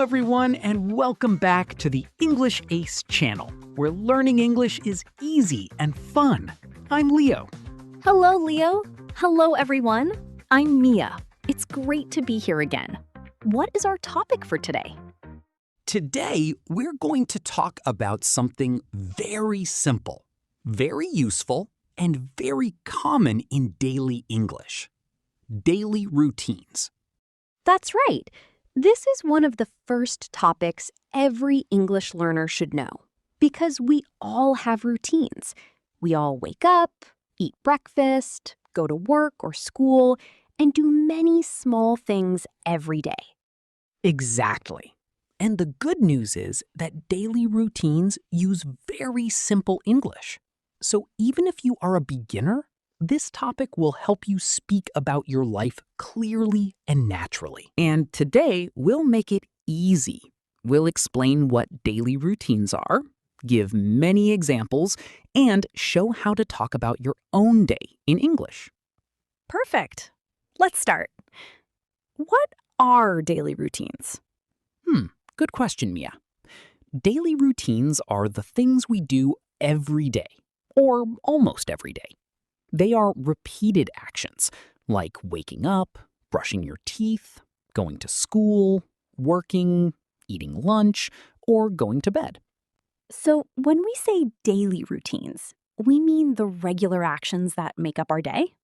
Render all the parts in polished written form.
everyone, and welcome back to the English Ace channel, where learning English is easy and fun. I'm Leo. Hello, Leo. Hello, everyone. I'm Mia. It's great to be here again. What is our topic for today? Today, we're going to talk about something very simple, very useful, and very common in daily English. Daily routines. That's right. This is one of the first topics every English learner should know, because we all have routines. We all wake up, eat breakfast, go to work or school, and do many small things every day. Exactly. And the good news is that daily routines use very simple English. So even if you are a beginner, this topic will help you speak about your life clearly and naturally. And today, we'll make it easy. We'll explain what daily routines are, give many examples, and show how to talk about your own day in English. Perfect. Let's start. What are daily routines? Good question, Mia. Daily routines are the things we do every day, or almost every day. They are repeated actions, like waking up, brushing your teeth, going to school, working, eating lunch, or going to bed. So when we say daily routines, we mean the regular actions that make up our day?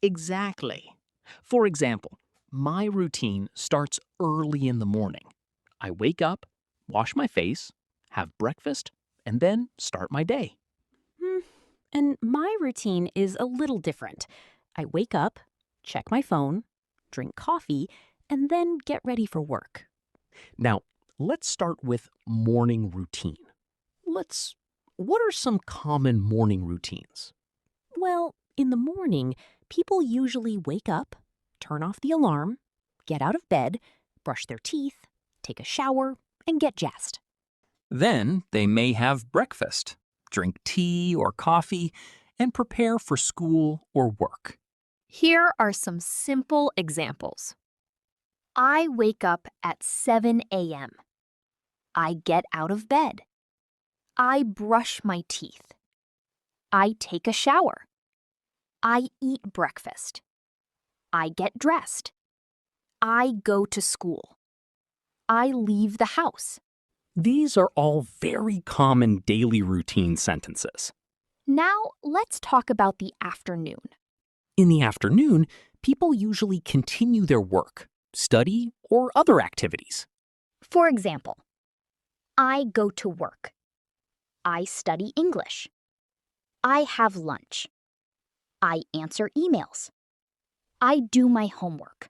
Exactly. For example, my routine starts early in the morning. I wake up, wash my face, have breakfast, and then start my day. And my routine is a little different. I wake up, check my phone, drink coffee, and then get ready for work. Now, let's start with morning routine. What are some common morning routines? Well, in the morning, people usually wake up, turn off the alarm, get out of bed, brush their teeth, take a shower, and get jazzed. Then they may have breakfast, drink tea or coffee, and prepare for school or work. Here are some simple examples. I wake up at 7 a.m. I get out of bed. I brush my teeth. I take a shower. I eat breakfast. I get dressed. I go to school. I leave the house. These are all very common daily routine sentences. Now, let's talk about the afternoon. In the afternoon, people usually continue their work, study, or other activities. For example, I go to work. I study English. I have lunch. I answer emails. I do my homework.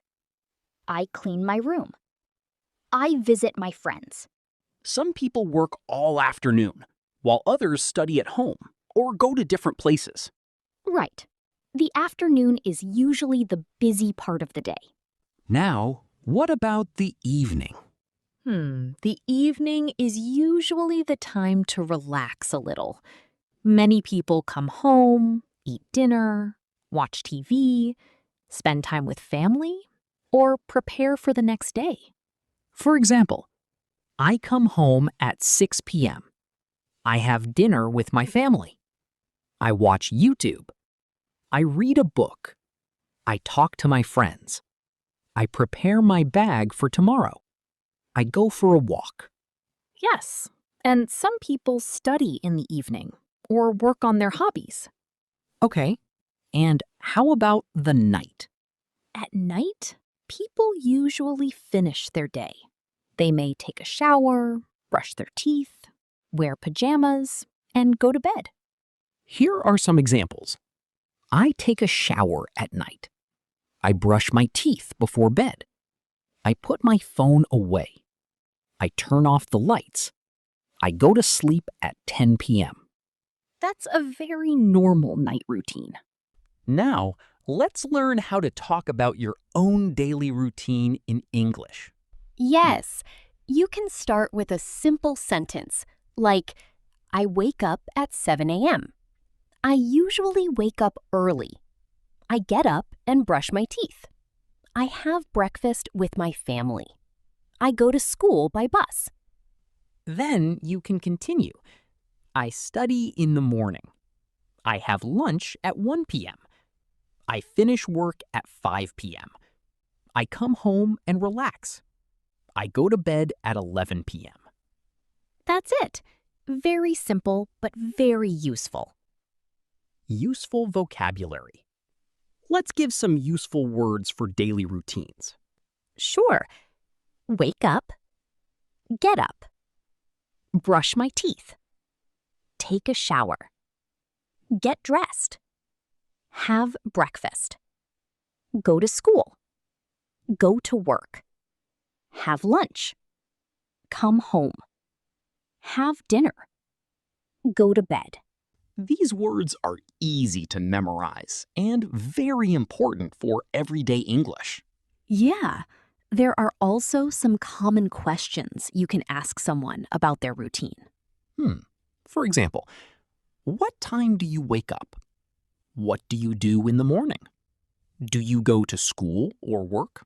I clean my room. I visit my friends. Some people work all afternoon, while others study at home or go to different places. Right. The afternoon is usually the busy part of the day. Now, what about the evening? The evening is usually the time to relax a little. Many people come home, eat dinner, watch TV, spend time with family, or prepare for the next day. For example, I come home at 6 p.m. I have dinner with my family. I watch YouTube. I read a book. I talk to my friends. I prepare my bag for tomorrow. I go for a walk. Yes, and some people study in the evening or work on their hobbies. Okay, and how about the night? At night, people usually finish their day. They may take a shower, brush their teeth, wear pajamas, and go to bed. Here are some examples. I take a shower at night. I brush my teeth before bed. I put my phone away. I turn off the lights. I go to sleep at 10 p.m. That's a very normal night routine. Now, let's learn how to talk about your own daily routine in English. Yes, you can start with a simple sentence like, I wake up at 7 a.m. I usually wake up early. I get up and brush my teeth. I have breakfast with my family. I go to school by bus. Then you can continue. I study in the morning. I have lunch at 1 p.m. I finish work at 5 p.m. I come home and relax. I go to bed at 11 p.m. That's it. Very simple, but very useful. Useful vocabulary. Let's give some useful words for daily routines. Sure. Wake up. Get up. Brush my teeth. Take a shower. Get dressed. Have breakfast. Go to school. Go to work. Have lunch. Come home. Have dinner. Go to bed. These words are easy to memorize and very important for everyday English. Yeah, there are also some common questions you can ask someone about their routine. For example, what time do you wake up? What do you do in the morning? Do you go to school or work?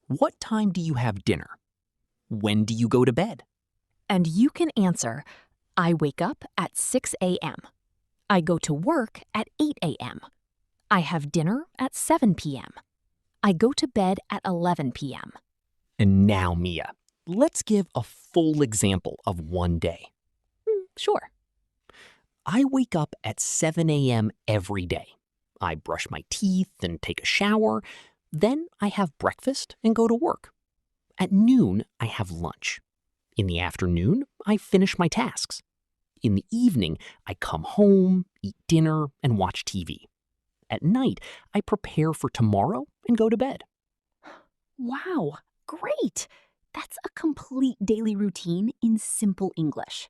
What time do you have dinner? When do you go to bed? And you can answer, I wake up at 6 a.m. I go to work at 8 a.m. I have dinner at 7 p.m. I go to bed at 11 p.m. And now, Mia, let's give a full example of one day. Sure. I wake up at 7 a.m. every day. I brush my teeth and take a shower. Then I have breakfast and go to work. At noon, I have lunch. In the afternoon, I finish my tasks. In the evening, I come home, eat dinner, and watch TV. At night, I prepare for tomorrow and go to bed. Wow, great! That's a complete daily routine in simple English.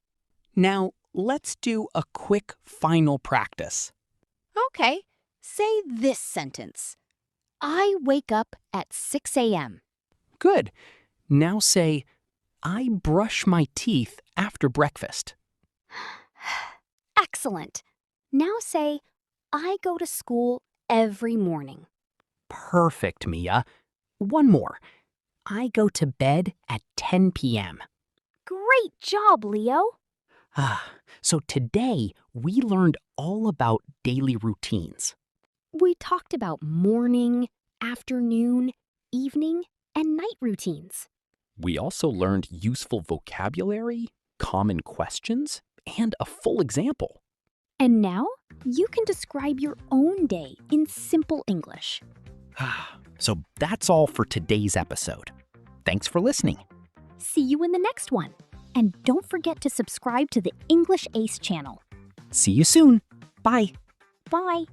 Now, let's do a quick final practice. Okay, say this sentence. I wake up at 6 a.m. Good. Now say, I brush my teeth after breakfast. Excellent. Now say, I go to school every morning. Perfect, Mia. One more. I go to bed at 10 p.m. Great job, Leo. So today we learned all about daily routines. We talked about morning, afternoon, evening, and night routines. We also learned useful vocabulary, common questions, and a full example. And now you can describe your own day in simple English. So that's all for today's episode. Thanks for listening. See you in the next one. And don't forget to subscribe to the English Ace channel. See you soon. Bye. Bye.